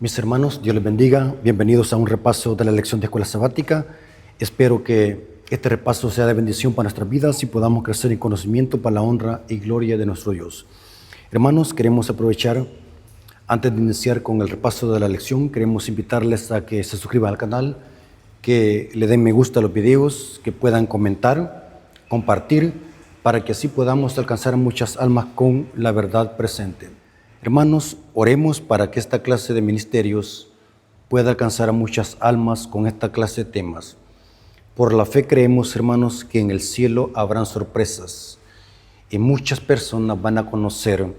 Mis hermanos, Dios les bendiga. Bienvenidos a un repaso de la lección de escuela sabática. Espero que este repaso sea de bendición para nuestras vidas y podamos crecer en conocimiento para la honra y gloria de nuestro Dios. Hermanos, queremos aprovechar, antes de iniciar con el repaso de la lección, queremos invitarles a que se suscriban al canal, que le den me gusta a los videos, que puedan comentar, compartir, para que así podamos alcanzar muchas almas con la verdad presente. Hermanos, oremos para que esta clase de ministerios pueda alcanzar a muchas almas con esta clase de temas. Por la fe creemos, hermanos, que en el cielo habrán sorpresas y muchas personas van a conocer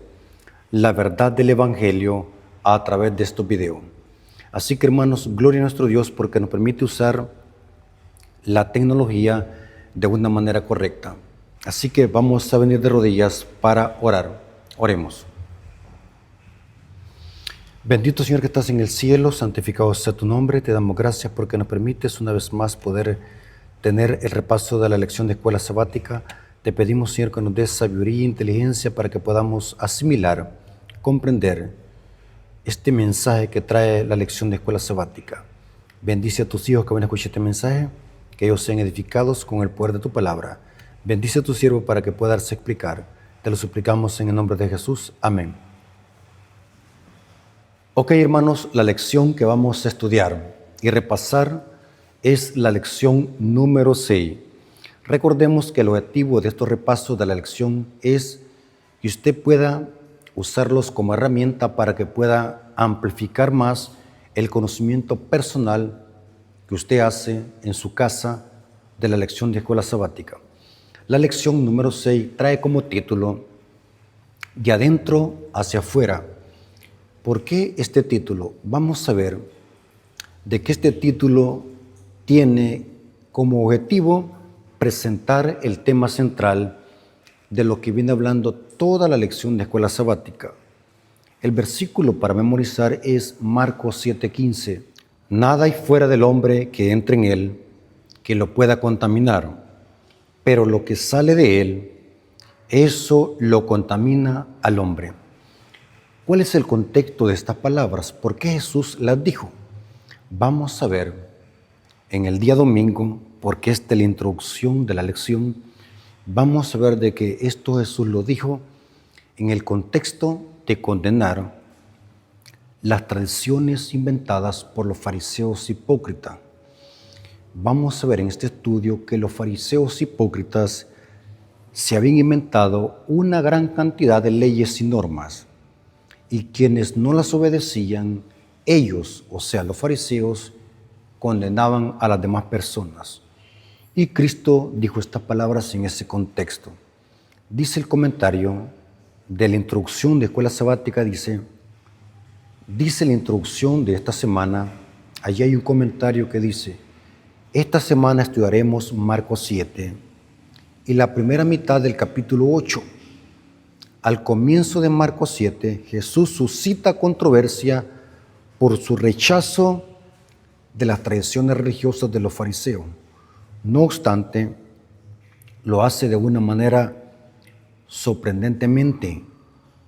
la verdad del Evangelio a través de estos videos. Así que, hermanos, gloria a nuestro Dios porque nos permite usar la tecnología de una manera correcta. Así que vamos a venir de rodillas para orar. Oremos. Bendito Señor que estás en el cielo, santificado sea tu nombre. Te damos gracias porque nos permites una vez más poder tener el repaso de la lección de escuela sabática. Te pedimos, Señor, que nos des sabiduría e inteligencia para que podamos asimilar, comprender este mensaje que trae la lección de escuela sabática. Bendice a tus hijos que van a escuchar este mensaje, que ellos sean edificados con el poder de tu palabra. Bendice a tu siervo para que pueda darse explicar. Te lo suplicamos en el nombre de Jesús. Amén. Ok, hermanos, la lección que vamos a estudiar y repasar es la lección número 6. Recordemos que el objetivo de estos repasos de la lección es que usted pueda usarlos como herramienta para que pueda amplificar más el conocimiento personal que usted hace en su casa de la lección de escuela sabática. La lección número 6 trae como título De adentro hacia afuera. ¿Por qué este título? Vamos a ver de que este título tiene como objetivo presentar el tema central de lo que viene hablando toda la lección de escuela sabática. El versículo para memorizar es Marcos 7:15. Nada hay fuera del hombre que entre en él que lo pueda contaminar, pero lo que sale de él, eso lo contamina al hombre. ¿Cuál es el contexto de estas palabras? ¿Por qué Jesús las dijo? Vamos a ver en el día domingo, porque esta es la introducción de la lección, vamos a ver de que esto Jesús lo dijo en el contexto de condenar las tradiciones inventadas por los fariseos hipócritas. Vamos a ver en este estudio que los fariseos hipócritas se habían inventado una gran cantidad de leyes y normas, y quienes no las obedecían, ellos, o sea, los fariseos, condenaban a las demás personas. Y Cristo dijo estas palabras en ese contexto. Dice el comentario de la introducción de escuela sabática, dice la introducción de esta semana, allí hay un comentario que dice, esta semana estudiaremos Marcos 7 y la primera mitad del capítulo 8. Al comienzo de Marcos 7, Jesús suscita controversia por su rechazo de las tradiciones religiosas de los fariseos. No obstante, lo hace de una manera sorprendentemente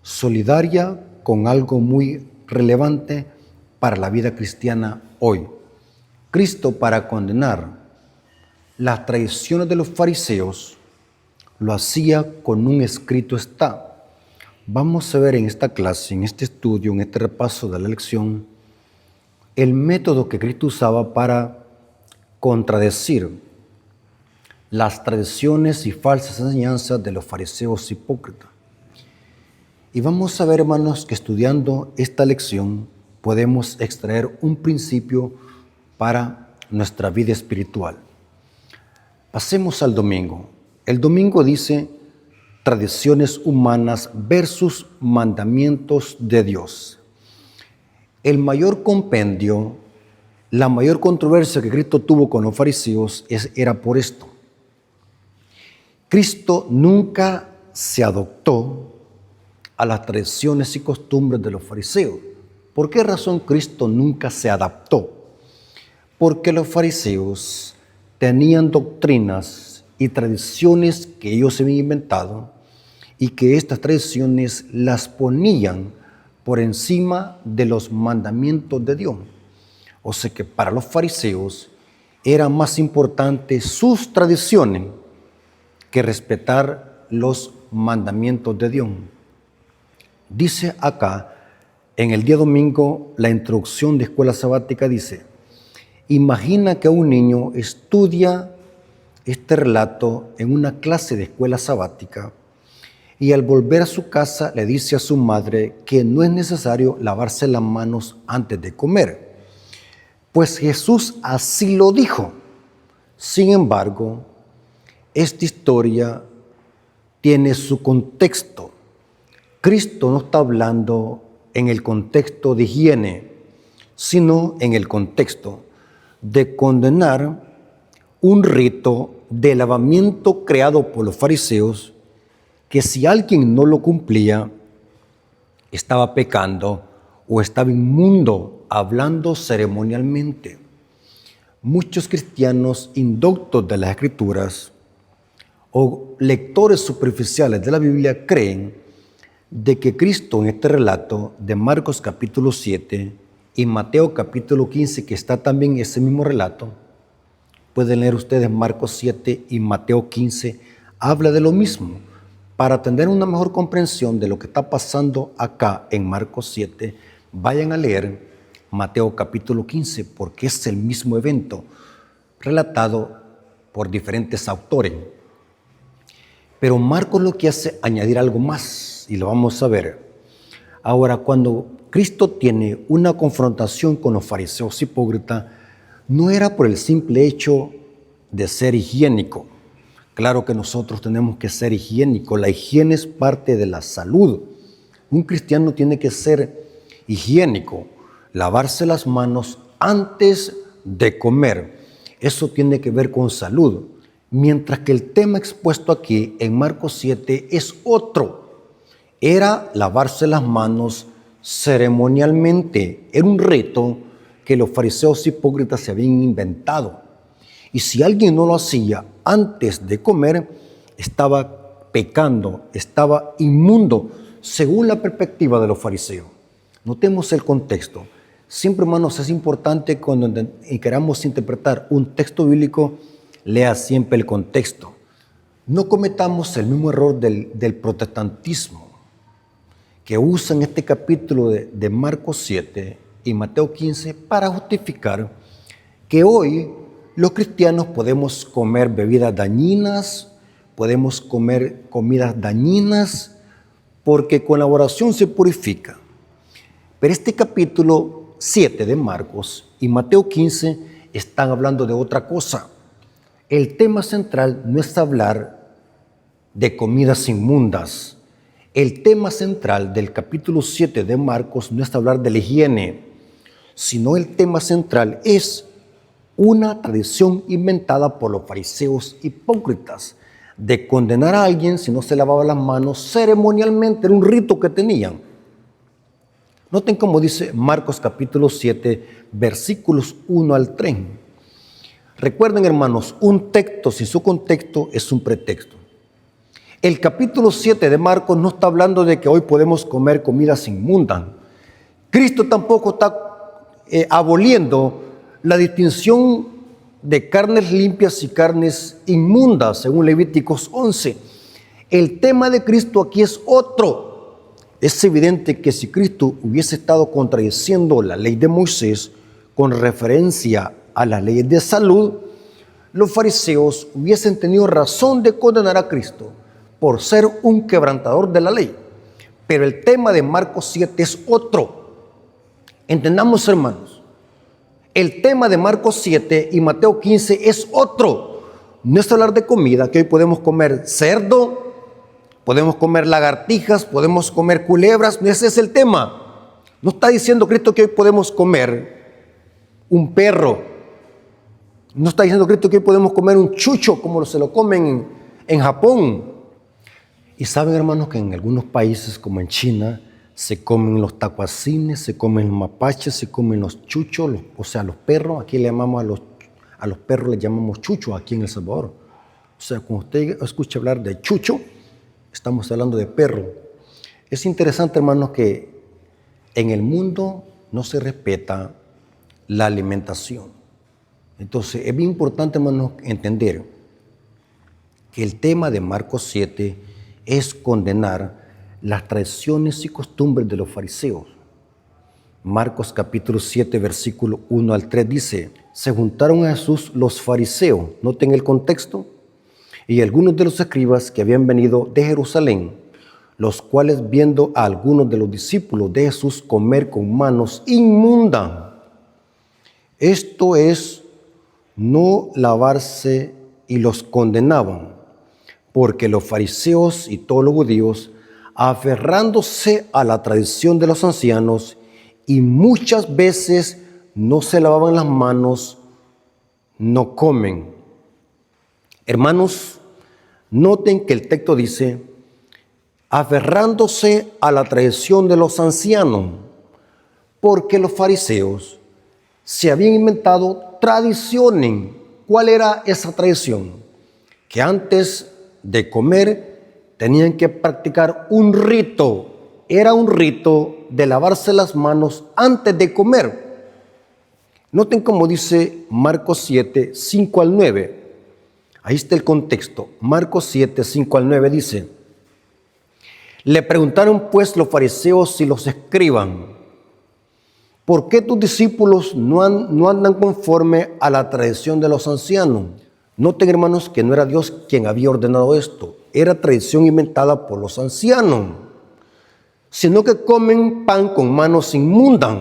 solidaria con algo muy relevante para la vida cristiana hoy. Cristo, para condenar las tradiciones de los fariseos, lo hacía con un escrito está. Vamos a ver en esta clase, en este estudio, en este repaso de la lección, el método que Cristo usaba para contradecir las tradiciones y falsas enseñanzas de los fariseos hipócritas. Y vamos a ver, hermanos, que estudiando esta lección podemos extraer un principio para nuestra vida espiritual. Pasemos al domingo. El domingo dice tradiciones humanas versus mandamientos de Dios. El mayor compendio, la mayor controversia que Cristo tuvo con los fariseos era por esto. Cristo nunca se adoptó a las tradiciones y costumbres de los fariseos. ¿Por qué razón Cristo nunca se adaptó? Porque los fariseos tenían doctrinas y tradiciones que ellos habían inventado y que estas tradiciones las ponían por encima de los mandamientos de Dios. O sea que para los fariseos era más importante sus tradiciones que respetar los mandamientos de Dios. Dice acá, en el día domingo, la introducción de escuela sabática dice: imagina que un niño estudia este relato en una clase de escuela sabática y al volver a su casa le dice a su madre que no es necesario lavarse las manos antes de comer, pues Jesús así lo dijo. Sin embargo, esta historia tiene su contexto. Cristo no está hablando en el contexto de higiene, sino en el contexto de condenar un rito de lavamiento creado por los fariseos, que si alguien no lo cumplía, estaba pecando o estaba inmundo, hablando ceremonialmente. Muchos cristianos indoctos de las Escrituras o lectores superficiales de la Biblia creen de que Cristo en este relato de Marcos capítulo 7 y Mateo capítulo 15, que está también en ese mismo relato, pueden leer ustedes Marcos 7 y Mateo 15, habla de lo mismo. Para tener una mejor comprensión de lo que está pasando acá en Marcos 7, vayan a leer Mateo capítulo 15, porque es el mismo evento relatado por diferentes autores. Pero Marcos lo que hace es añadir algo más, y lo vamos a ver. Ahora, cuando Cristo tiene una confrontación con los fariseos hipócritas, no era por el simple hecho de ser higiénico. Claro que nosotros tenemos que ser higiénicos. La higiene es parte de la salud. Un cristiano tiene que ser higiénico, lavarse las manos antes de comer. Eso tiene que ver con salud. Mientras que el tema expuesto aquí en Marcos 7 es otro. Era lavarse las manos ceremonialmente. Era un rito que los fariseos hipócritas se habían inventado. Y si alguien no lo hacía antes de comer, estaba pecando, estaba inmundo, según la perspectiva de los fariseos. Notemos el contexto. Siempre, hermanos, es importante cuando queramos interpretar un texto bíblico, lea siempre el contexto. No cometamos el mismo error del protestantismo, que usa en este capítulo de Marcos 7 y Mateo 15 para justificar que hoy los cristianos podemos comer bebidas dañinas, podemos comer comidas dañinas, porque con la oración se purifica. Pero este capítulo 7 de Marcos y Mateo 15 están hablando de otra cosa. El tema central no es hablar de comidas inmundas. El tema central del capítulo 7 de Marcos no es hablar de la higiene, sino el tema central es una tradición inventada por los fariseos hipócritas de condenar a alguien si no se lavaba las manos ceremonialmente. Era un rito que tenían. Noten cómo dice Marcos capítulo 7, versículos 1 al 3. Recuerden, hermanos, un texto sin su contexto es un pretexto. El capítulo 7 de Marcos no está hablando de que hoy podemos comer comidas inmundas. Cristo tampoco está aboliendo la distinción de carnes limpias y carnes inmundas, según Levíticos 11. El tema de Cristo aquí es otro. Es evidente que si Cristo hubiese estado contradiciendo la ley de Moisés con referencia a las leyes de salud, los fariseos hubiesen tenido razón de condenar a Cristo por ser un quebrantador de la ley. Pero el tema de Marcos 7 es otro. Entendamos, hermanos, el tema de Marcos 7 y Mateo 15 es otro. No es hablar de comida, que hoy podemos comer cerdo, podemos comer lagartijas, podemos comer culebras. Ese es el tema. No está diciendo Cristo que hoy podemos comer un perro. No está diciendo Cristo que hoy podemos comer un chucho como se lo comen en Japón. Y saben, hermanos, que en algunos países como en China se comen los tacuacines, se comen los mapaches, se comen los chuchos, o sea, los perros. Aquí le llamamos a los perros les llamamos chuchos aquí en El Salvador. O sea, cuando usted escucha hablar de chucho, estamos hablando de perro. Es interesante, hermanos, que En el mundo no se respeta la alimentación. Entonces, es bien importante, hermanos, entender que el tema de Marcos 7 es condenar las tradiciones y costumbres de los fariseos. Marcos capítulo 7, versículo 1 al 3 dice: se juntaron a Jesús los fariseos, noten el contexto, y algunos de los escribas que habían venido de Jerusalén, los cuales, viendo a algunos de los discípulos de Jesús comer con manos inmundas, esto es, no lavarse, y los condenaban, porque los fariseos y todos los judíos, aferrándose a la tradición de los ancianos, y muchas veces no se lavaban las manos, no comen. Hermanos, noten que el texto dice, aferrándose a la tradición de los ancianos, porque los fariseos se habían inventado tradiciones. ¿Cuál era esa tradición? Que antes de comer tenían que practicar un rito. Era un rito de lavarse las manos antes de comer. Noten cómo dice Marcos 7, 5 al 9. Ahí está el contexto. Marcos 7, 5 al 9 dice: le preguntaron pues los fariseos y los escribas: ¿por qué tus discípulos no andan conforme a la tradición de los ancianos? Noten, hermanos, que no era Dios quien había ordenado esto. Era tradición inventada por los ancianos, sino que comen pan con manos inmundas.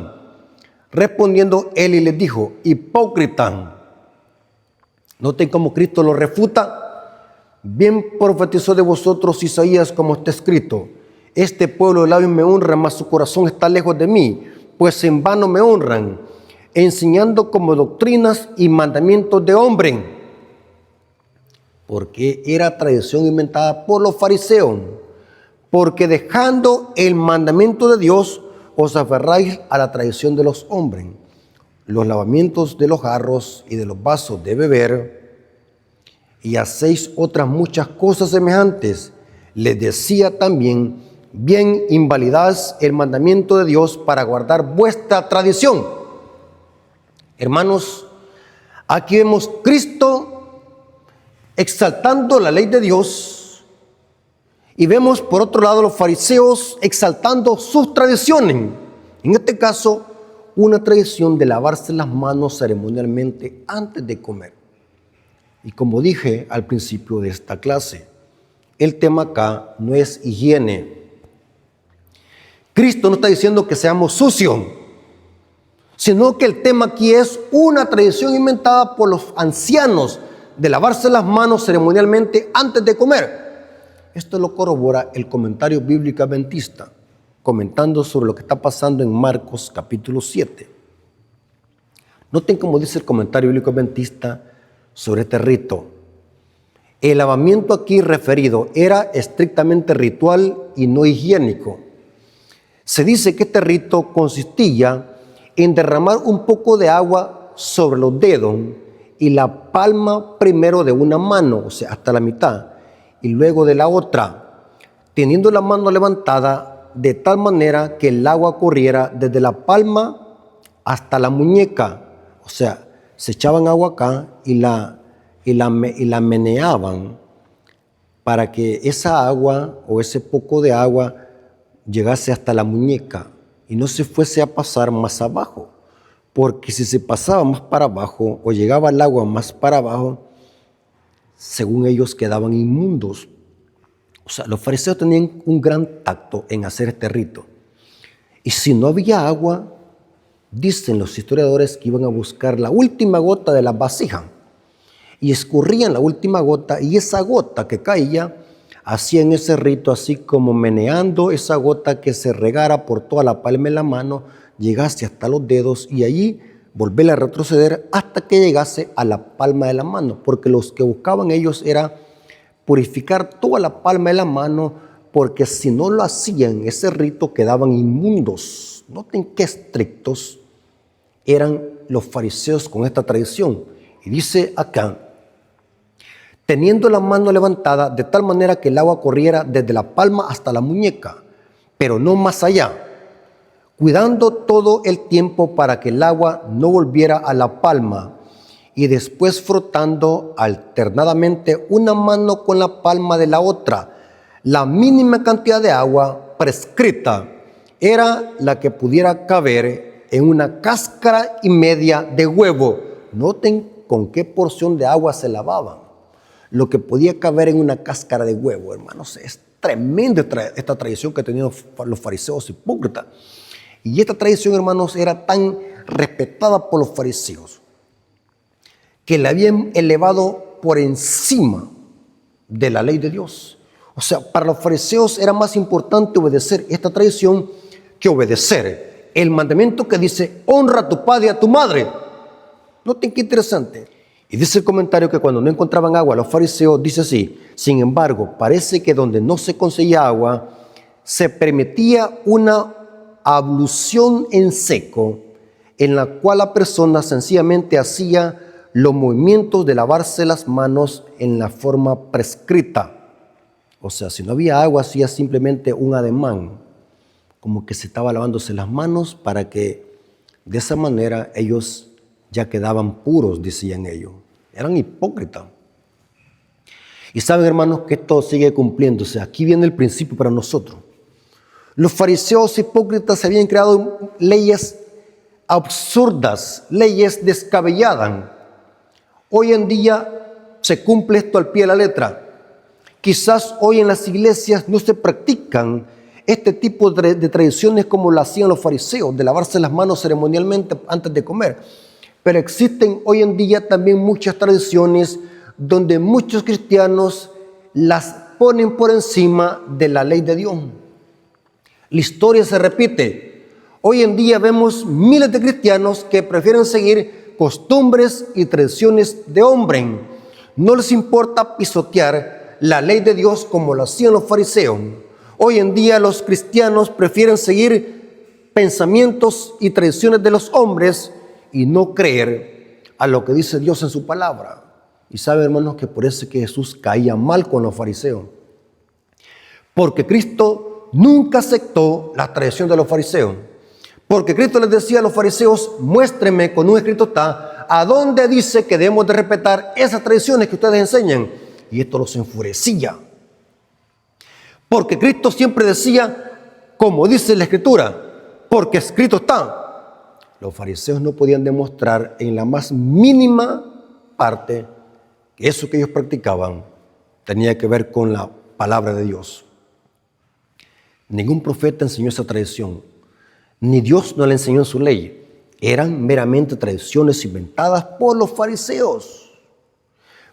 Respondiendo él y les dijo: hipócrita. Noten cómo Cristo lo refuta. Bien profetizó de vosotros Isaías, como está escrito: este pueblo de labios me honra, mas su corazón está lejos de mí, pues en vano me honran, enseñando como doctrinas y mandamientos de hombre. Porque era tradición inventada por los fariseos. Porque dejando el mandamiento de Dios, os aferráis a la tradición de los hombres, los lavamientos de los jarros y de los vasos de beber, y hacéis otras muchas cosas semejantes. Les decía también: bien invalidáis el mandamiento de Dios para guardar vuestra tradición. Hermanos, aquí vemos Cristo exaltando la ley de Dios, y vemos por otro lado los fariseos exaltando sus tradiciones. En este caso, una tradición de lavarse las manos ceremonialmente antes de comer. Y como dije al principio de esta clase, el tema acá no es higiene. Cristo no está diciendo que seamos sucios, sino que el tema aquí es una tradición inventada por los ancianos de lavarse las manos ceremonialmente antes de comer. Esto lo corrobora el comentario bíblico adventista, comentando sobre lo que está pasando en Marcos capítulo 7. Noten cómo dice el comentario bíblico adventista sobre este rito. El lavamiento aquí referido era estrictamente ritual y no higiénico. Se dice que este rito consistía en derramar un poco de agua sobre los dedos y la palma primero de una mano, o sea, hasta la mitad, y luego de la otra, teniendo la mano levantada de tal manera que el agua corriera desde la palma hasta la muñeca. O sea, se echaban agua acá y la meneaban para que esa agua o ese poco de agua llegase hasta la muñeca y no se fuese a pasar más abajo. Porque si se pasaba más para abajo o llegaba el agua más para abajo, según ellos quedaban inmundos. O sea, los fariseos tenían un gran tacto en hacer este rito. Y si no había agua, dicen los historiadores que iban a buscar la última gota de la vasija y escurrían la última gota, y esa gota que caía, hacían ese rito así como meneando esa gota que se regara por toda la palma de la mano, llegase hasta los dedos y allí volverla a retroceder hasta que llegase a la palma de la mano, porque los que buscaban ellos era purificar toda la palma de la mano, porque si no lo hacían, ese rito, quedaban inmundos. Noten qué estrictos eran los fariseos con esta tradición. Y dice acá: teniendo la mano levantada de tal manera que el agua corriera desde la palma hasta la muñeca, pero no más allá. cuidando todo el tiempo para que el agua no volviera a la palma, y después frotando alternadamente una mano con la palma de la otra. La mínima cantidad de agua prescrita era la que pudiera caber en una cáscara y media de huevo. Noten con qué porción de agua se lavaban. Lo que podía caber en una cáscara de huevo, hermanos. Es tremenda esta tradición que tenían los fariseos hipócritas. Y esta tradición, hermanos, era tan respetada por los fariseos que la habían elevado por encima de la ley de Dios. O sea, para los fariseos era más importante obedecer esta tradición que obedecer el mandamiento que dice: honra a tu padre y a tu madre. Noten qué interesante. Y dice el comentario que cuando no encontraban agua, los fariseos, dice así: sin embargo, parece que donde no se conseguía agua, se permitía una ablución en seco, en la cual la persona sencillamente hacía los movimientos de lavarse las manos en la forma prescrita. O sea, si no había agua, hacía simplemente un ademán, como que se estaba lavándose las manos para que de esa manera ellos ya quedaban puros, decían ellos. Eran hipócritas. Y saben, hermanos, que esto sigue cumpliéndose. Aquí viene el principio para nosotros. Los fariseos hipócritas habían creado leyes absurdas, leyes descabelladas. Hoy en día se cumple esto al pie de la letra. Quizás hoy en las iglesias no se practican este tipo de tradiciones como lo hacían los fariseos, de lavarse las manos ceremonialmente antes de comer. Pero existen hoy en día también muchas tradiciones donde muchos cristianos las ponen por encima de la ley de Dios. La historia se repite. Hoy en día vemos miles de cristianos que prefieren seguir costumbres y tradiciones de hombre. No les importa pisotear la ley de Dios como lo hacían los fariseos. Hoy en día los cristianos prefieren seguir pensamientos y tradiciones de los hombres y no creer a lo que dice Dios en su palabra. Y sabe, hermanos, que por eso es que Jesús caía mal con los fariseos. Porque Cristo nunca aceptó la tradición de los fariseos. Porque Cristo les decía a los fariseos: muéstrenme, con un escrito está, a dónde dice que debemos de respetar esas tradiciones que ustedes enseñan. Y esto los enfurecía. Porque Cristo siempre decía, como dice la Escritura, porque escrito está. Los fariseos no podían demostrar en la más mínima parte que eso que ellos practicaban tenía que ver con la palabra de Dios. Ningún profeta enseñó esa tradición, ni Dios no la enseñó en su ley. Eran meramente tradiciones inventadas por los fariseos.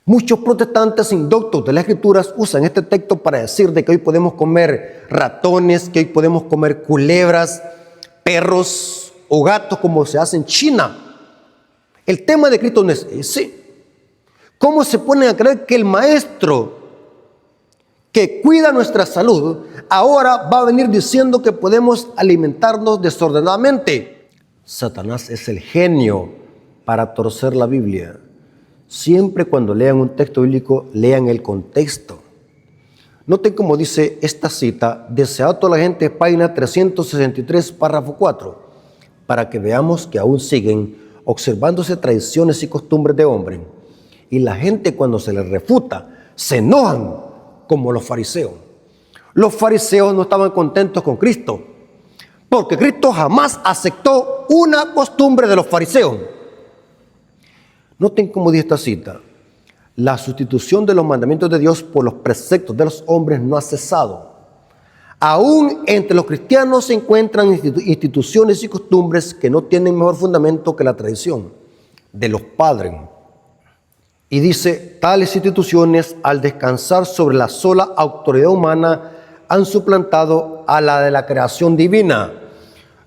Muchos protestantes indoctos de las Escrituras usan este texto para decir de que hoy podemos comer ratones, que hoy podemos comer culebras, perros o gatos como se hace en China. El tema de Cristo no es ese. ¿Cómo se ponen a creer que el maestro que cuida nuestra salud ahora va a venir diciendo que podemos alimentarnos desordenadamente? Satanás es el genio para torcer la Biblia. Siempre cuando lean un texto bíblico, lean el contexto. Noten cómo dice esta cita, deseado a toda la gente, página 363, párrafo 4, para que veamos que aún siguen observándose tradiciones y costumbres de hombre. Y la gente, cuando se les refuta, se enojan como los fariseos. Los fariseos no estaban contentos con Cristo, porque Cristo jamás aceptó una costumbre de los fariseos. Noten cómo dice esta cita: la sustitución de los mandamientos de Dios por los preceptos de los hombres no ha cesado. Aún entre los cristianos se encuentran instituciones y costumbres que no tienen mejor fundamento que la tradición de los padres. Y dice, tales instituciones, al descansar sobre la sola autoridad humana, han suplantado a la de la creación divina.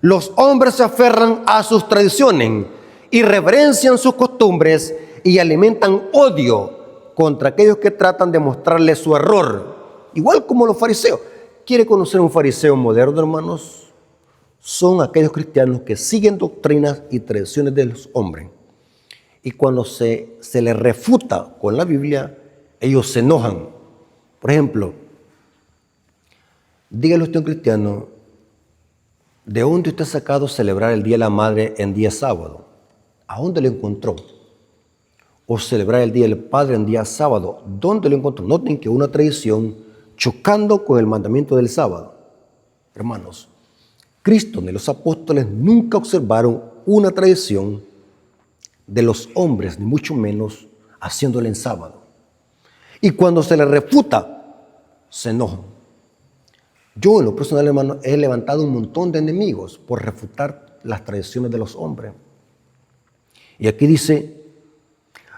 Los hombres se aferran a sus tradiciones, irreverencian sus costumbres y alimentan odio contra aquellos que tratan de mostrarles su error. Igual como los fariseos. ¿Quiere conocer un fariseo moderno, hermanos? Son aquellos cristianos que siguen doctrinas y tradiciones de los hombres. Y cuando se les refuta con la Biblia, ellos se enojan. Por ejemplo, dígale usted a un cristiano ¿De dónde usted ha sacado celebrar el Día de la Madre en día sábado? ¿A dónde lo encontró? O celebrar el Día del Padre en día sábado. ¿Dónde lo encontró? Noten que una tradición chocando con el mandamiento del sábado. Hermanos, Cristo ni los apóstoles nunca observaron una tradición de los hombres, ni mucho menos haciéndole en sábado. Y cuando se le refuta, se enojan. Yo, en lo personal, hermano, he levantado un montón de enemigos por refutar las tradiciones de los hombres. Y aquí dice,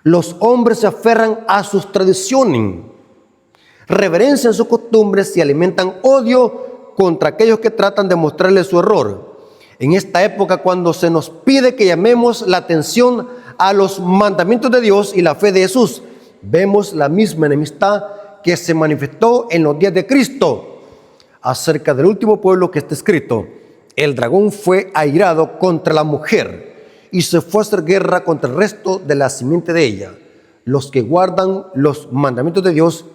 los hombres se aferran a sus tradiciones, reverencian sus costumbres y alimentan odio contra aquellos que tratan de mostrarles su error. En esta época, cuando se nos pide que llamemos la atención a los mandamientos de Dios y la fe de Jesús, vemos la misma enemistad que se manifestó en los días de Cristo. Acerca del último pueblo que está escrito, el dragón fue airado contra la mujer y se fue a hacer guerra contra el resto de la simiente de ella, los que guardan los mandamientos de Dios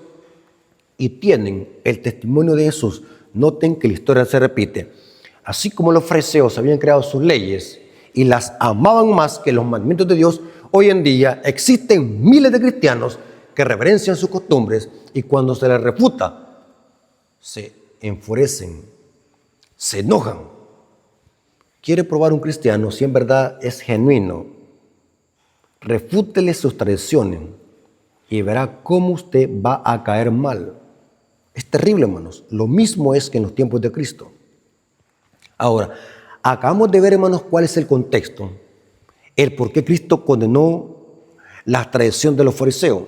y tienen el testimonio de Jesús. Noten que la historia se repite. Así como los fariseos habían creado sus leyes y las amaban más que los mandamientos de Dios, hoy en día existen miles de cristianos que reverencian sus costumbres y cuando se les refuta, se enfurecen, se enojan. ¿Quiere probar un cristiano si en verdad es genuino? Refútele sus tradiciones y verá cómo usted va a caer mal. Es terrible, hermanos. Lo mismo es que en los tiempos de Cristo. Ahora, acabamos de ver, hermanos, cuál es el contexto, el por qué Cristo condenó la tradición de los fariseos.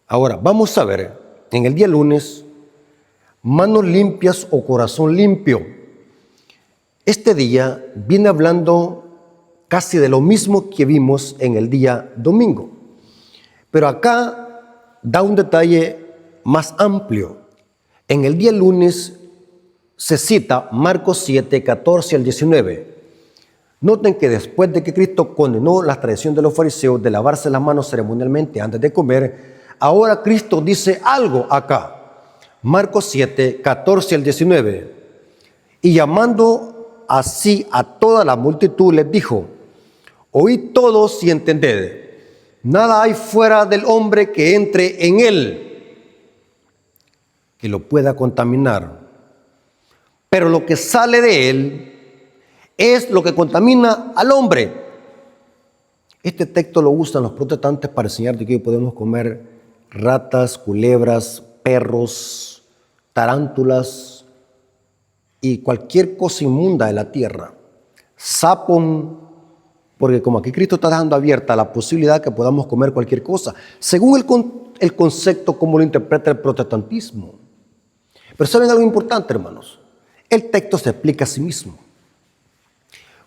Ahora, vamos a ver en el día lunes, manos limpias o corazón limpio. Este día viene hablando casi de lo mismo que vimos en el día domingo. Pero acá da un detalle más amplio. En el día lunes se cita Marcos 7, 14 al 19. Noten que después de que Cristo condenó la tradición de los fariseos de lavarse las manos ceremonialmente antes de comer, ahora Cristo dice algo acá. Marcos 7, 14 al 19. Y llamando así a toda la multitud les dijo, oíd todos y entended, nada hay fuera del hombre que entre en él, que lo pueda contaminar. Pero lo que sale de él es lo que contamina al hombre. Este texto lo usan los protestantes para enseñar de que podemos comer ratas, culebras, perros, tarántulas y cualquier cosa inmunda de la tierra. Sapo, porque como aquí Cristo está dejando abierta la posibilidad que podamos comer cualquier cosa, según el concepto como lo interpreta el protestantismo. Pero ¿saben algo importante, hermanos? El texto se explica a sí mismo.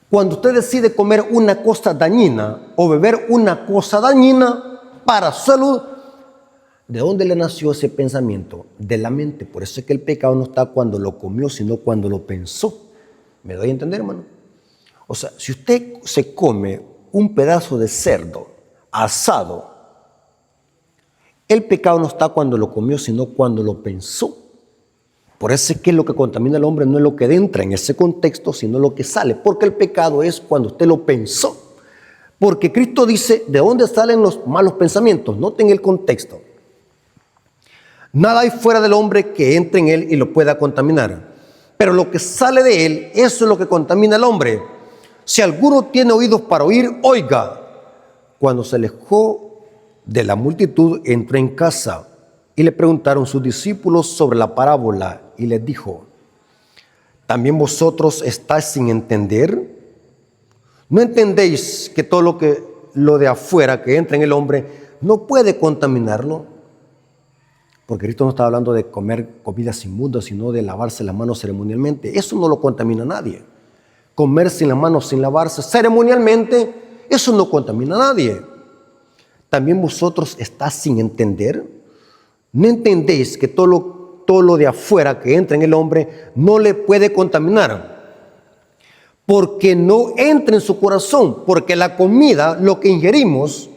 Cuando usted decide comer una cosa dañina o beber una cosa dañina para su salud, ¿de dónde le nació ese pensamiento? De la mente. Por eso es que el pecado no está cuando lo comió, sino cuando lo pensó. ¿Me doy a entender, hermano? O sea, si usted se come un pedazo de cerdo asado, el pecado no está cuando lo comió, sino cuando lo pensó. Por eso es que lo que contamina al hombre no es lo que entra en ese contexto, sino lo que sale. Porque el pecado es cuando usted lo pensó. Porque Cristo dice, ¿de dónde salen los malos pensamientos? Noten el contexto. Nada hay fuera del hombre que entre en él y lo pueda contaminar. Pero lo que sale de él, eso es lo que contamina al hombre. Si alguno tiene oídos para oír, oiga. Cuando se alejó de la multitud, entró en casa y le preguntaron sus discípulos sobre la parábola y les dijo, ¿también vosotros estáis sin entender? ¿No entendéis que todo lo de afuera que entra en el hombre no puede contaminarlo? Porque Cristo no estaba hablando de comer comidas inmundas, sino de lavarse las manos ceremonialmente. Eso no lo contamina a nadie. Comer sin las manos, sin lavarse ceremonialmente, eso no contamina a nadie. ¿También vosotros estáis sin entender? ¿No entendéis que todo lo de afuera que entra en el hombre no le puede contaminar? Porque no entra en su corazón, porque la comida, lo que ingerimos,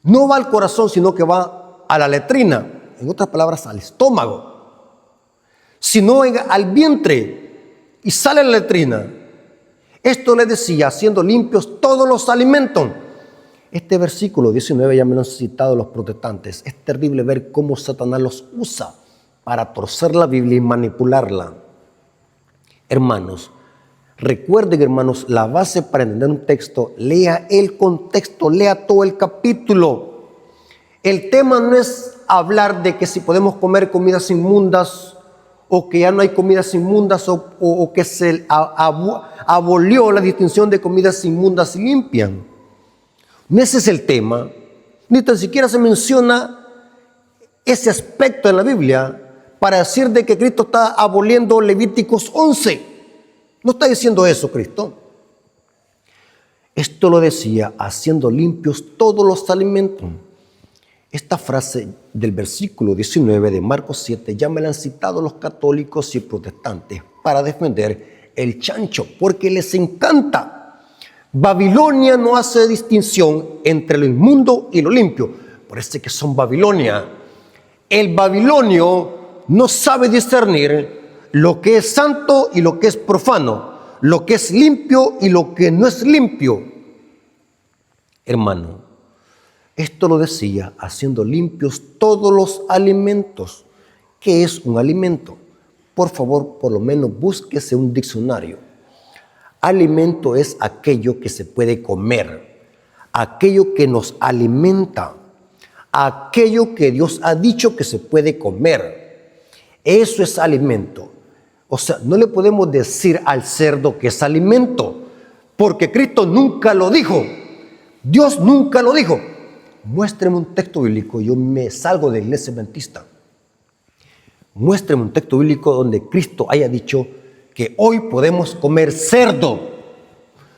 no va al corazón, sino que va a la letrina. En otras palabras, al estómago, sino al vientre. y sale la letrina. Esto le decía, haciendo limpios todos los alimentos. Este versículo 19 ya me lo han citado los protestantes. Es terrible ver cómo Satanás los usa para torcer la Biblia y manipularla. Hermanos, recuerden, hermanos, la base para entender un texto, lea el contexto, lea todo el capítulo. El tema no es hablar de que si podemos comer comidas inmundas o que ya no hay comidas inmundas o que se abolió la distinción de comidas inmundas y limpias. No ese es el tema, ni tan siquiera se menciona ese aspecto en la Biblia para decir de que Cristo está aboliendo Levíticos 11. No está diciendo eso Cristo. Esto lo decía, haciendo limpios todos los alimentos. Esta frase del versículo 19 de Marcos 7 ya me la han citado los católicos y protestantes para defender el chancho, porque les encanta. Babilonia no hace distinción entre lo inmundo y lo limpio. Parece que son Babilonia. El babilonio no sabe discernir lo que es santo y lo que es profano, lo que es limpio y lo que no es limpio. Hermano, esto lo decía, haciendo limpios todos los alimentos. ¿Qué es un alimento? Por favor, por lo menos búsquese un diccionario. Alimento es aquello que se puede comer, aquello que nos alimenta, aquello que Dios ha dicho que se puede comer. Eso es alimento. O sea, no le podemos decir al cerdo que es alimento, porque Cristo nunca lo dijo. Dios nunca lo dijo. Muéstreme un texto bíblico, yo me salgo de la iglesia adventista. Muéstreme un texto bíblico donde Cristo haya dicho que hoy podemos comer cerdo.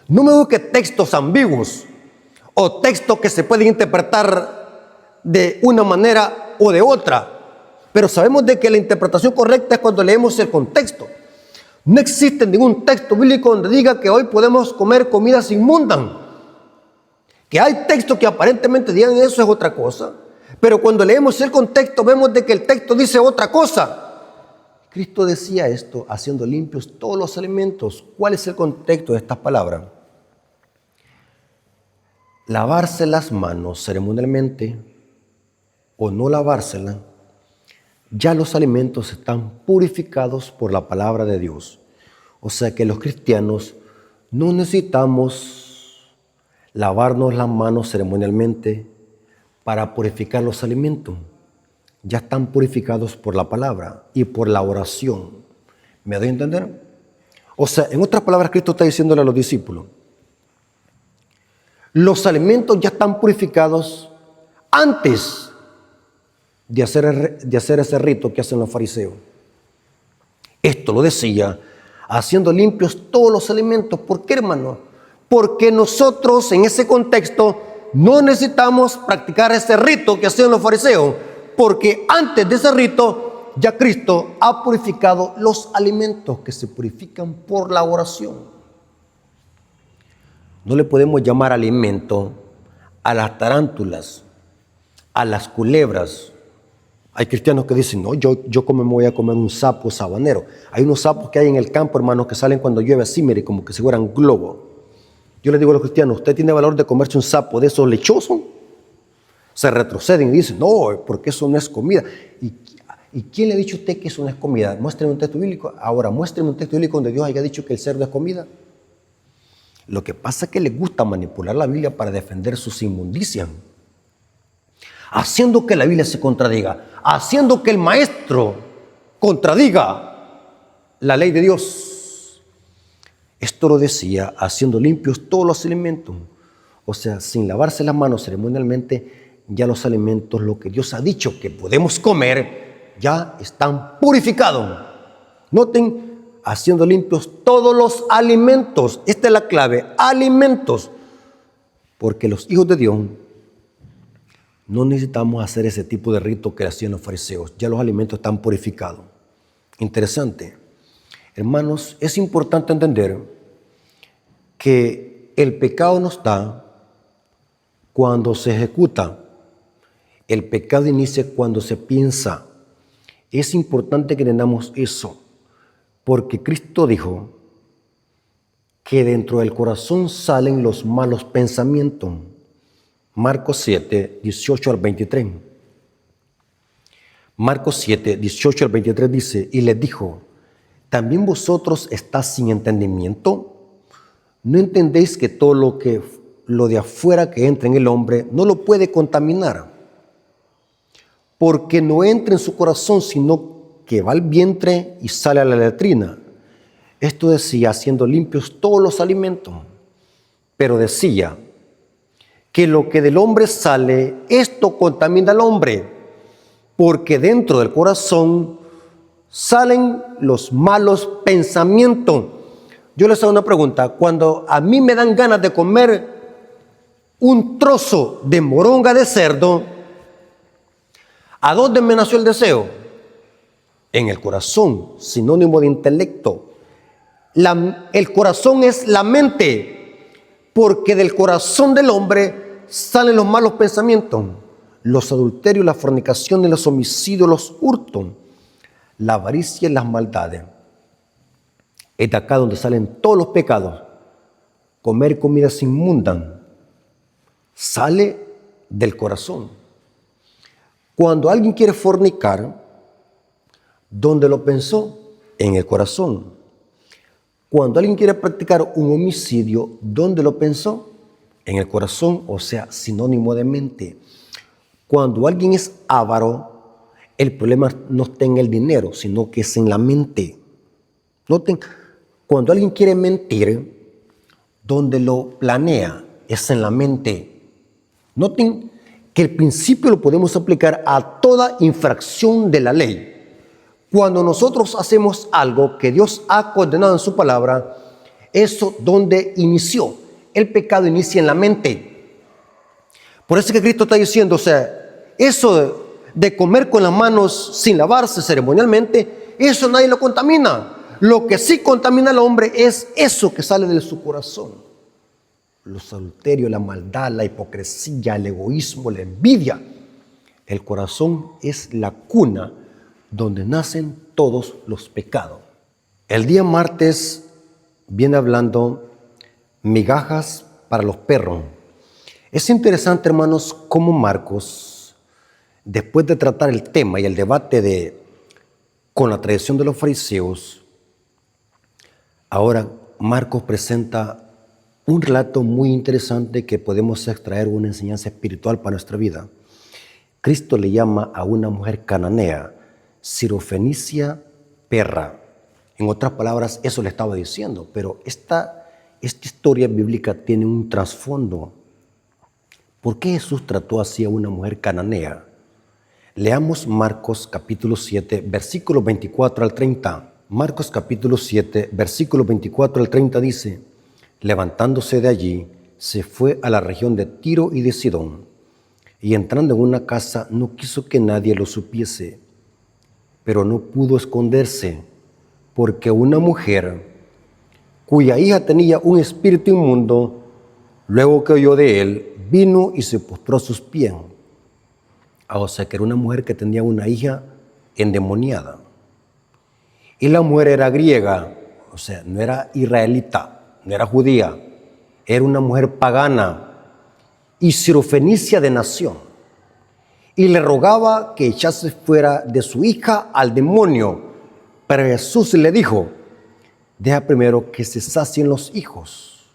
No me busque textos ambiguos o textos que se pueden interpretar de una manera o de otra, pero sabemos de que la interpretación correcta es cuando leemos el contexto. No existe ningún texto bíblico donde diga que hoy podemos comer comidas inmundas. Que hay textos que aparentemente digan eso es otra cosa, pero cuando leemos el contexto vemos de que el texto dice otra cosa. Cristo decía esto, haciendo limpios todos los alimentos. ¿Cuál es el contexto de estas palabras? Lavarse las manos ceremonialmente o no lavárselas, ya los alimentos están purificados por la palabra de Dios. O sea que los cristianos no necesitamos lavarnos las manos ceremonialmente para purificar los alimentos. Ya están purificados por la palabra y por la oración. ¿Me doy a entender? O sea, en otras palabras, Cristo está diciéndole a los discípulos, los alimentos ya están purificados antes de hacer ese rito que hacen los fariseos. Esto lo decía, haciendo limpios todos los alimentos. ¿Por qué, hermano? Porque nosotros en ese contexto no necesitamos practicar ese rito que hacían los fariseos, porque antes de ese rito ya Cristo ha purificado los alimentos que se purifican por la oración. No le podemos llamar alimento a las tarántulas, a las culebras. Hay cristianos que dicen, no, yo como me voy a comer un sapo sabanero. Hay unos sapos que hay en el campo, hermanos, que salen cuando llueve así, mire, como que si fueran globos. Yo les digo a los cristianos, ¿usted tiene valor de comerse un sapo de esos lechosos? Se retroceden y dicen, no, porque eso no es comida. ¿Y quién le ha dicho a usted que eso no es comida? Muéstreme un texto bíblico. Ahora, muéstreme un texto bíblico donde Dios haya dicho que el cerdo es comida. Lo que pasa es que les gusta manipular la Biblia para defender sus inmundicias, haciendo que la Biblia se contradiga, haciendo que el maestro contradiga la ley de Dios. Esto lo decía, haciendo limpios todos los alimentos. O sea, sin lavarse las manos ceremonialmente, ya los alimentos, lo que Dios ha dicho que podemos comer, ya están purificados. Noten, haciendo limpios todos los alimentos. Esta es la clave, alimentos. Porque los hijos de Dios no necesitamos hacer ese tipo de rito que hacían los fariseos. Ya los alimentos están purificados. Interesante. Hermanos, es importante entender que el pecado no está cuando se ejecuta. El pecado inicia cuando se piensa. Es importante que entendamos eso. Porque Cristo dijo que dentro del corazón salen los malos pensamientos. Marcos 7, 18 al 23. Marcos 7, 18 al 23 dice, y les dijo, ¿también vosotros estáis sin entendimiento? ¿No entendéis que todo lo de afuera que entra en el hombre no lo puede contaminar? Porque no entra en su corazón, sino que va al vientre y sale a la letrina. Esto decía, haciendo limpios todos los alimentos. Pero decía que lo que del hombre sale, esto contamina al hombre, porque dentro del corazón salen los malos pensamientos. Yo les hago una pregunta. Cuando a mí me dan ganas de comer un trozo de moronga de cerdo, ¿a dónde me nació el deseo? En el corazón, sinónimo de intelecto. El corazón es la mente, porque del corazón del hombre salen los malos pensamientos, los adulterios, la fornicación, los homicidios, los hurtos, la avaricia y las maldades. Es de acá donde salen todos los pecados. Comer comidas inmundas sale del corazón. Cuando alguien quiere fornicar, ¿dónde lo pensó? En el corazón. Cuando alguien quiere practicar un homicidio, ¿dónde lo pensó? En el corazón, o sea, sinónimo de mente. Cuando alguien es avaro, el problema no está en el dinero, sino que es en la mente. Noten, cuando alguien quiere mentir, donde lo planea es en la mente. Noten que el principio lo podemos aplicar a toda infracción de la ley. Cuando nosotros hacemos algo que Dios ha condenado en su palabra, eso donde inició. El pecado inicia en la mente. Por eso es que Cristo está diciendo, o sea, eso de comer con las manos sin lavarse ceremonialmente, eso nadie lo contamina. Lo que sí contamina al hombre es eso que sale de su corazón. Los adulterios, la maldad, la hipocresía, el egoísmo, la envidia. El corazón es la cuna donde nacen todos los pecados. El día martes viene hablando migajas para los perros. Es interesante, hermanos, cómo Marcos, después de tratar el tema y el debate con la tradición de los fariseos, ahora Marcos presenta un relato muy interesante que podemos extraer una enseñanza espiritual para nuestra vida. Cristo le llama a una mujer cananea, Sirofenicia perra. En otras palabras, eso le estaba diciendo, pero esta historia bíblica tiene un trasfondo. ¿Por qué Jesús trató así a una mujer cananea? Leamos Marcos capítulo 7, versículos 24 al 30. Marcos capítulo 7, versículos 24 al 30 dice, levantándose de allí, se fue a la región de Tiro y de Sidón, y entrando en una casa no quiso que nadie lo supiese, pero no pudo esconderse, porque una mujer cuya hija tenía un espíritu inmundo, luego que oyó de él, vino y se postró a sus pies. O sea, que era una mujer que tenía una hija endemoniada. Y la mujer era griega, o sea, no era israelita, no era judía, era una mujer pagana y sirofenicia de nación. Y le rogaba que echase fuera de su hija al demonio. Pero Jesús le dijo, deja primero que se sacien los hijos,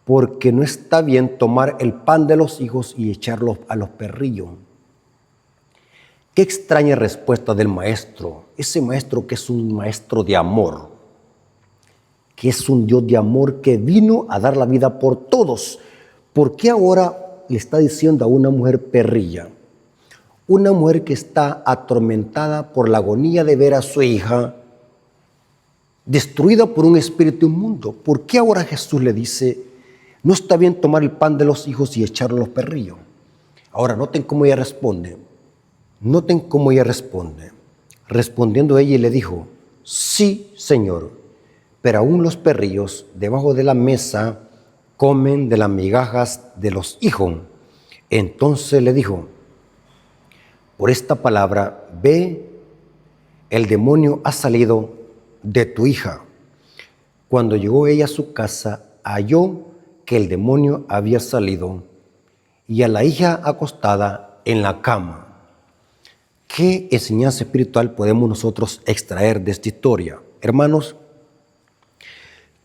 porque no está bien tomar el pan de los hijos y echarlos a los perrillos. Qué extraña respuesta del maestro, ese maestro que es un maestro de amor, que es un Dios de amor que vino a dar la vida por todos. ¿Por qué ahora le está diciendo a una mujer perrilla? Una mujer que está atormentada por la agonía de ver a su hija destruida por un espíritu inmundo. ¿Por qué ahora Jesús le dice, no está bien tomar el pan de los hijos y echarlo a los perrillos? Ahora, noten cómo ella responde. Noten cómo ella responde. Respondiendo ella le dijo, sí, Señor, pero aún los perrillos debajo de la mesa comen de las migajas de los hijos. Entonces le dijo, por esta palabra, ve, el demonio ha salido de tu hija. Cuando llegó ella a su casa, halló que el demonio había salido y a la hija acostada en la cama. ¿Qué enseñanza espiritual podemos nosotros extraer de esta historia? Hermanos,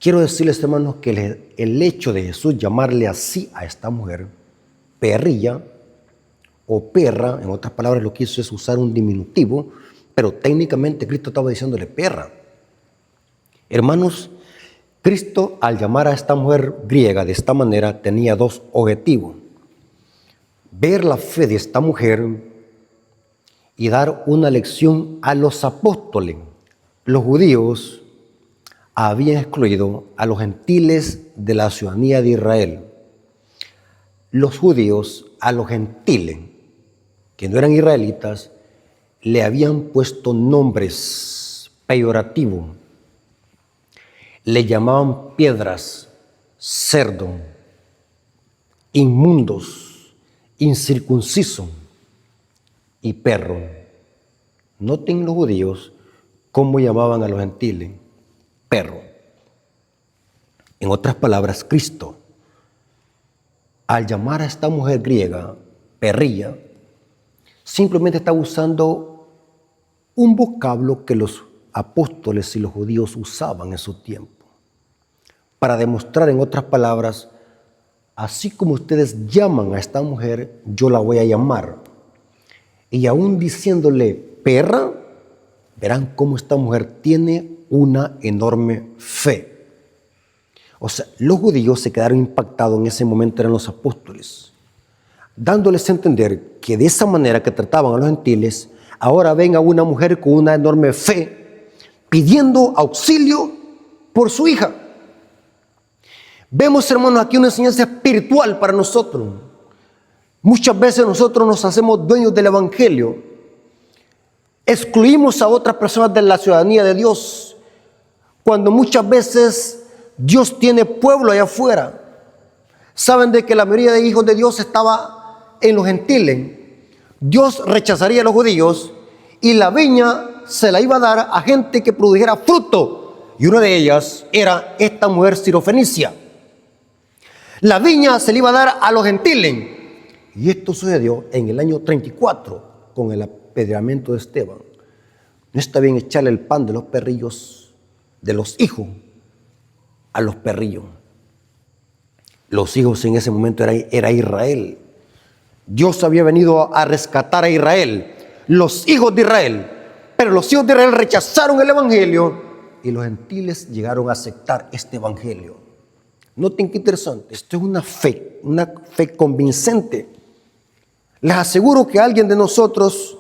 quiero decirles, hermanos, que el hecho de Jesús llamarle así a esta mujer, perrilla o perra, en otras palabras lo que hizo es usar un diminutivo, pero técnicamente Cristo estaba diciéndole perra. Hermanos, Cristo al llamar a esta mujer griega de esta manera tenía dos objetivos: ver la fe de esta mujer y dar una lección a los apóstoles. Los judíos habían excluido a los gentiles de la ciudadanía de Israel. Los judíos a los gentiles, que no eran israelitas, le habían puesto nombres peyorativos. Le llamaban piedras, cerdo, inmundos, incircunciso y perro. Noten los judíos cómo llamaban a los gentiles: perro. En otras palabras, Cristo, al llamar a esta mujer griega perrilla, simplemente está usando un vocablo que los apóstoles y los judíos usaban en su tiempo, para demostrar, en otras palabras, así como ustedes llaman a esta mujer, yo la voy a llamar. Y aún diciéndole perra, verán cómo esta mujer tiene una enorme fe. O sea, los judíos se quedaron impactados en ese momento, eran los apóstoles, dándoles a entender que de esa manera que trataban a los gentiles, ahora ven a una mujer con una enorme fe, pidiendo auxilio por su hija. Vemos, hermanos, aquí una enseñanza espiritual para nosotros. Muchas veces nosotros nos hacemos dueños del evangelio, excluimos a otras personas de la ciudadanía de Dios, cuando muchas veces Dios tiene pueblo allá afuera. Saben de que la mayoría de hijos de Dios estaba en los gentiles. Dios rechazaría a los judíos y la viña se la iba a dar a gente que produjera fruto, y una de ellas era esta mujer sirofenicia. La viña se le iba a dar a los gentiles, y esto sucedió en el año 34 con el apedreamiento de Esteban. No está bien echarle el pan de los perrillos, de los hijos, a los perrillos. Los hijos en ese momento era Israel. Dios había venido a rescatar a Israel, los hijos de Israel. Pero los hijos de Israel rechazaron el evangelio y los gentiles llegaron a aceptar este evangelio. Noten qué interesante. Esto es una fe convincente. Les aseguro que alguien de nosotros,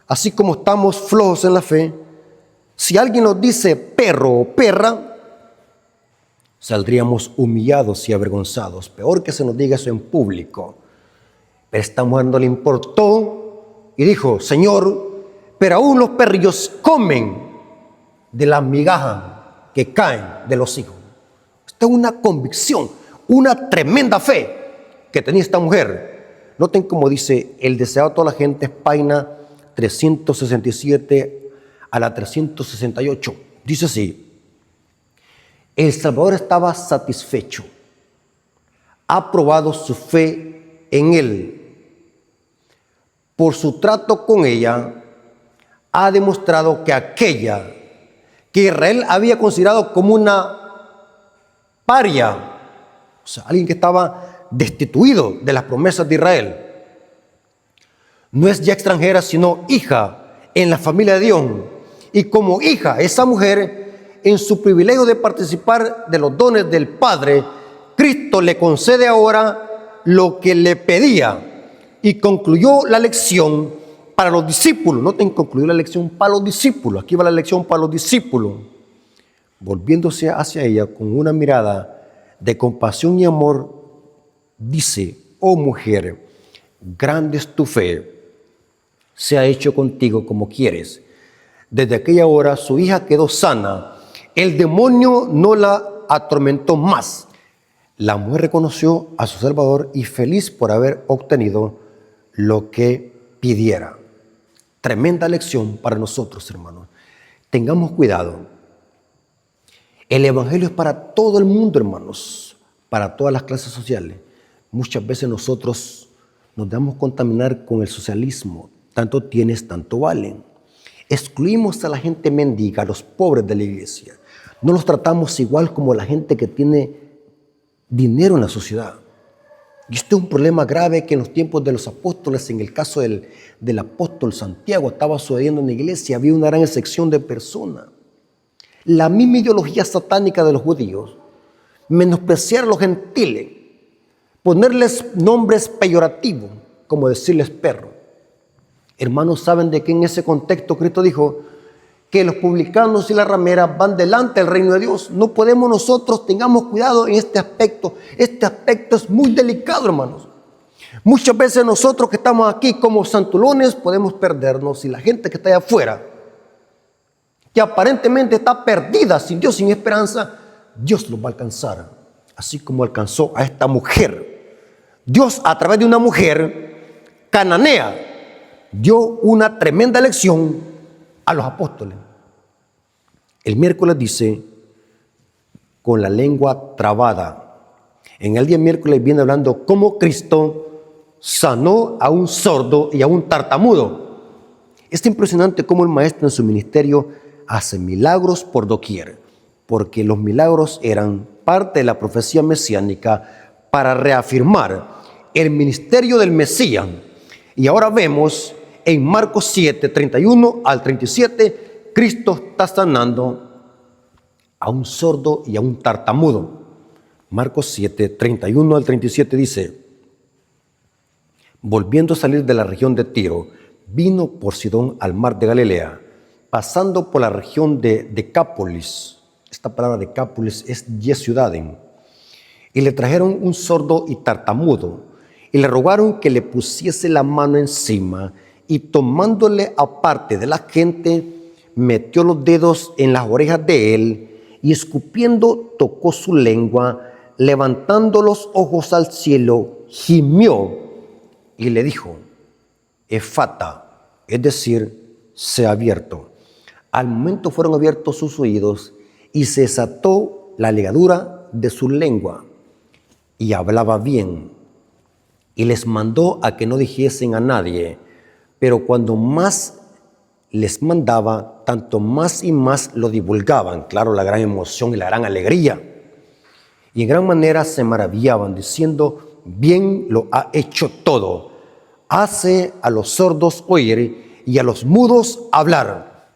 así como estamos flojos en la fe, si alguien nos dice perro o perra, saldríamos humillados y avergonzados. Peor que se nos diga eso en público. Pero esta mujer no le importó y dijo: Señor, pero aún los perrillos comen de las migajas que caen de los hijos. Esta es una convicción, una tremenda fe que tenía esta mujer. Noten cómo dice el deseado de toda la gente, página 367 a la 368. Dice así: el Salvador estaba satisfecho, ha probado su fe en él. Por su trato con ella, ha demostrado que aquella que Israel había considerado como una paria, o sea, alguien que estaba destituido de las promesas de Israel, no es ya extranjera, sino hija en la familia de Dios. Y como hija, esa mujer, en su privilegio de participar de los dones del Padre, Cristo le concede ahora lo que le pedía, y concluyó la lección para los discípulos. Noten, concluyó la lección para los discípulos. Aquí va la lección para los discípulos. Volviéndose hacia ella con una mirada de compasión y amor, dice: oh mujer, grande es tu fe, se ha hecho contigo como quieres. Desde aquella hora su hija quedó sana, el demonio no la atormentó más. La mujer reconoció a su Salvador y feliz por haber obtenido lo que pidiera. Tremenda lección para nosotros, hermanos. Tengamos cuidado El Evangelio es para todo el mundo, hermanos, para todas las clases sociales. Muchas veces nosotros nos damos contaminar con el socialismo. Tanto tienes, tanto valen. Excluimos a la gente mendiga, a los pobres de la iglesia. No los tratamos igual como la gente que tiene dinero en la sociedad. Y esto es un problema grave que en los tiempos de los apóstoles, en el caso del apóstol Santiago, estaba sucediendo en la iglesia. Había una gran excepción de personas. La misma ideología satánica de los judíos, menospreciar a los gentiles, ponerles nombres peyorativos, como decirles perro. Hermanos, ¿saben de qué en ese contexto Cristo dijo? Que los publicanos y las rameras van delante del reino de Dios. No podemos nosotros, tengamos cuidado en este aspecto. Este aspecto es muy delicado, hermanos. Muchas veces nosotros que estamos aquí como santulones podemos perdernos, y la gente que está allá afuera, que aparentemente está perdida, sin Dios, sin esperanza, Dios los va a alcanzar, así como alcanzó a esta mujer. Dios, a través de una mujer cananea, dio una tremenda lección a los apóstoles. El miércoles dice, con la lengua trabada. En el día miércoles viene hablando cómo Cristo sanó a un sordo y a un tartamudo. Es impresionante cómo el maestro en su ministerio hace milagros por doquier, porque los milagros eran parte de la profecía mesiánica para reafirmar el ministerio del Mesías. Y ahora vemos en Marcos 7, 31 al 37, Cristo está sanando a un sordo y a un tartamudo. Marcos 7, 31 al 37 dice, volviendo a salir de la región de Tiro, vino por Sidón al mar de Galilea, pasando por la región de Decápolis. Esta palabra Decápolis es 10 ciudades. Y le trajeron un sordo y tartamudo, y le rogaron que le pusiese la mano encima, y tomándole aparte de la gente, metió los dedos en las orejas de él, y escupiendo tocó su lengua, levantando los ojos al cielo, gimió y le dijo, Efata, es decir, sea abierto. Al momento fueron abiertos sus oídos y se desató la ligadura de su lengua y hablaba bien. Y les mandó a que no dijesen a nadie, pero cuando más les mandaba, tanto más y más lo divulgaban. Claro, la gran emoción y la gran alegría. Y en gran manera se maravillaban, diciendo, bien lo ha hecho todo. Hace a los sordos oír y a los mudos hablar.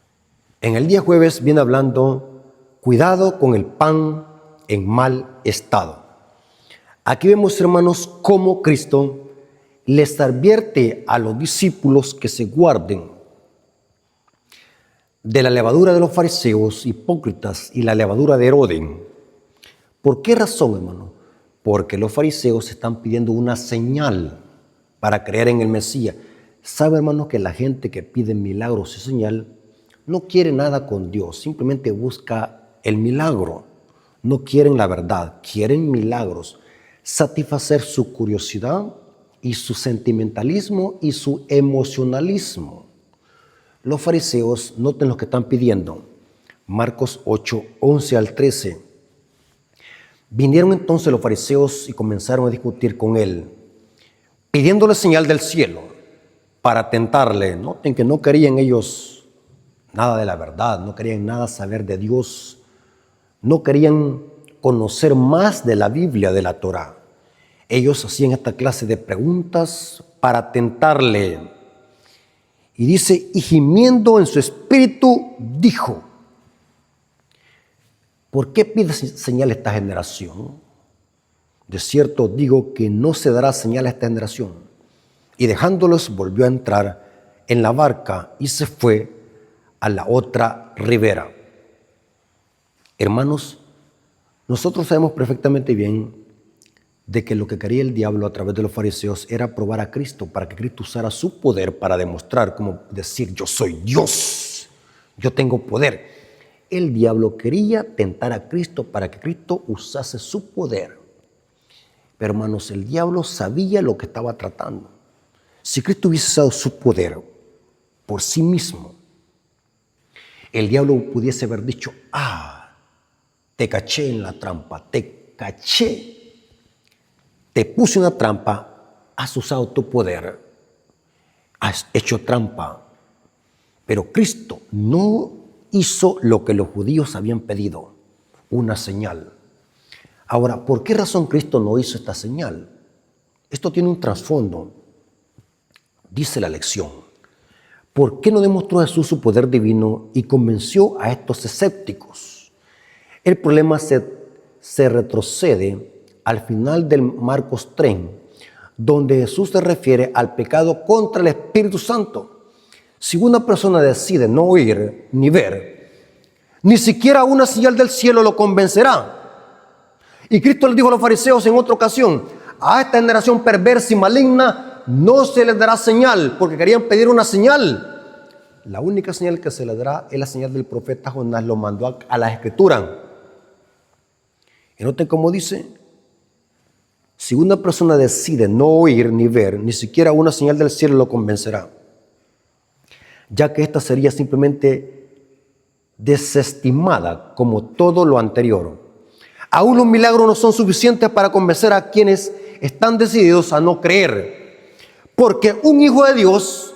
En el día jueves viene hablando, cuidado con el pan en mal estado. Aquí vemos, hermanos, cómo Cristo les advierte a los discípulos que se guarden de la levadura de los fariseos hipócritas y la levadura de Herodes. ¿Por qué razón, hermano? Porque los fariseos están pidiendo una señal para creer en el Mesías. ¿Sabe, hermano, que la gente que pide milagros y señal no quiere nada con Dios? Simplemente busca el milagro. No quieren la verdad, quieren milagros. Satisfacer su curiosidad y su sentimentalismo y su emocionalismo. Los fariseos, noten lo que están pidiendo. Marcos 8, 11 al 13. Vinieron entonces los fariseos y comenzaron a discutir con él, pidiéndole señal del cielo para tentarle. Noten que no querían ellos nada de la verdad, no querían nada saber de Dios, no querían conocer más de la Biblia, de la Torá. Ellos hacían esta clase de preguntas para tentarle. Y dice, y gimiendo en su espíritu, dijo, ¿por qué pide señal a esta generación? De cierto digo que no se dará señal a esta generación. Y dejándolos volvió a entrar en la barca y se fue a la otra ribera. Hermanos, nosotros sabemos perfectamente bien de que lo que quería el diablo a través de los fariseos era probar a Cristo, para que Cristo usara su poder para demostrar, como decir, yo soy Dios, yo tengo poder. El diablo quería tentar a Cristo para que Cristo usase su poder. Pero, hermanos, el diablo sabía lo que estaba tratando. Si Cristo hubiese usado su poder por sí mismo, el diablo pudiese haber dicho, te caché en la trampa, te caché, te puse una trampa, has usado tu poder, has hecho trampa. Pero Cristo no hizo lo que los judíos habían pedido, una señal. Ahora, ¿por qué razón Cristo no hizo esta señal? Esto tiene un trasfondo. Dice la lección, ¿por qué no demostró Jesús su poder divino y convenció a estos escépticos? El problema se retrocede al final del Marcos 3, donde Jesús se refiere al pecado contra el Espíritu Santo. Si una persona decide no oír ni ver, ni siquiera una señal del cielo lo convencerá. Y Cristo les dijo a los fariseos en otra ocasión, a esta generación perversa y maligna no se les dará señal, porque querían pedir una señal. La única señal que se les dará es la señal del profeta Jonás, lo mandó a la Escritura. Y noten cómo dice, si una persona decide no oír ni ver, ni siquiera una señal del cielo lo convencerá, ya que esta sería simplemente desestimada como todo lo anterior. Aún los milagros no son suficientes para convencer a quienes están decididos a no creer. Porque un hijo de Dios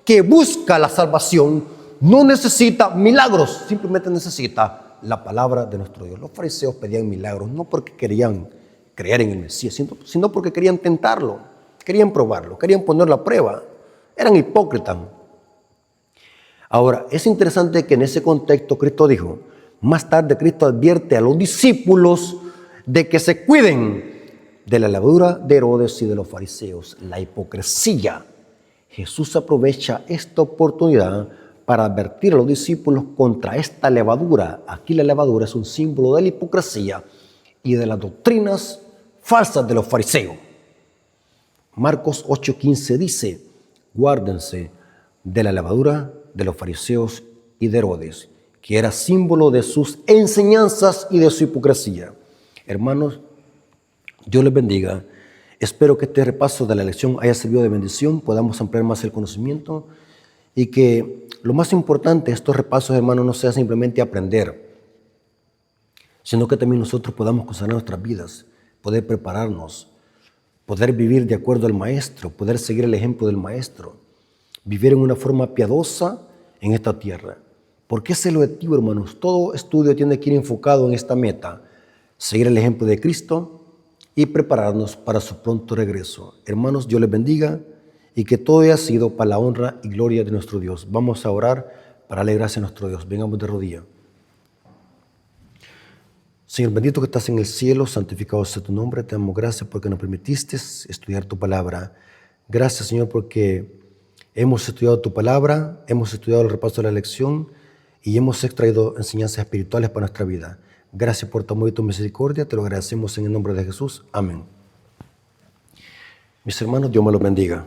que busca la salvación no necesita milagros, simplemente necesita la palabra de nuestro Dios. Los fariseos pedían milagros no porque querían creer en el Mesías, sino porque querían tentarlo, querían probarlo, querían ponerlo a prueba. Eran hipócritas. Ahora, es interesante que en ese contexto Cristo dijo, más tarde Cristo advierte a los discípulos de que se cuiden de la levadura de Herodes y de los fariseos, la hipocresía. Jesús aprovecha esta oportunidad para advertir a los discípulos contra esta levadura. Aquí la levadura es un símbolo de la hipocresía y de las doctrinas falsas de los fariseos. Marcos 8:15 dice, guárdense de la levadura de los fariseos y de Herodes, que era símbolo de sus enseñanzas y de su hipocresía. Hermanos, Dios les bendiga. Espero que este repaso de la lección haya servido de bendición, podamos ampliar más el conocimiento y que lo más importante de estos repasos, hermanos, no sea simplemente aprender, sino que también nosotros podamos consagrar nuestras vidas, poder prepararnos, poder vivir de acuerdo al Maestro, poder seguir el ejemplo del Maestro, vivir en una forma piadosa en esta tierra. Porque ese es el objetivo, hermanos. Todo estudio tiene que ir enfocado en esta meta, seguir el ejemplo de Cristo y prepararnos para su pronto regreso. Hermanos, Dios les bendiga y que todo haya sido para la honra y gloria de nuestro Dios. Vamos a orar para darle gracias a nuestro Dios. Vengamos de rodillas. Señor bendito que estás en el cielo, santificado sea tu nombre. Te damos gracias porque nos permitiste estudiar tu palabra. Gracias, Señor, porque hemos estudiado tu palabra, hemos estudiado el repaso de la lección y hemos extraído enseñanzas espirituales para nuestra vida. Gracias por tu amor y tu misericordia, te lo agradecemos en el nombre de Jesús. Amén. Mis hermanos, Dios me los bendiga.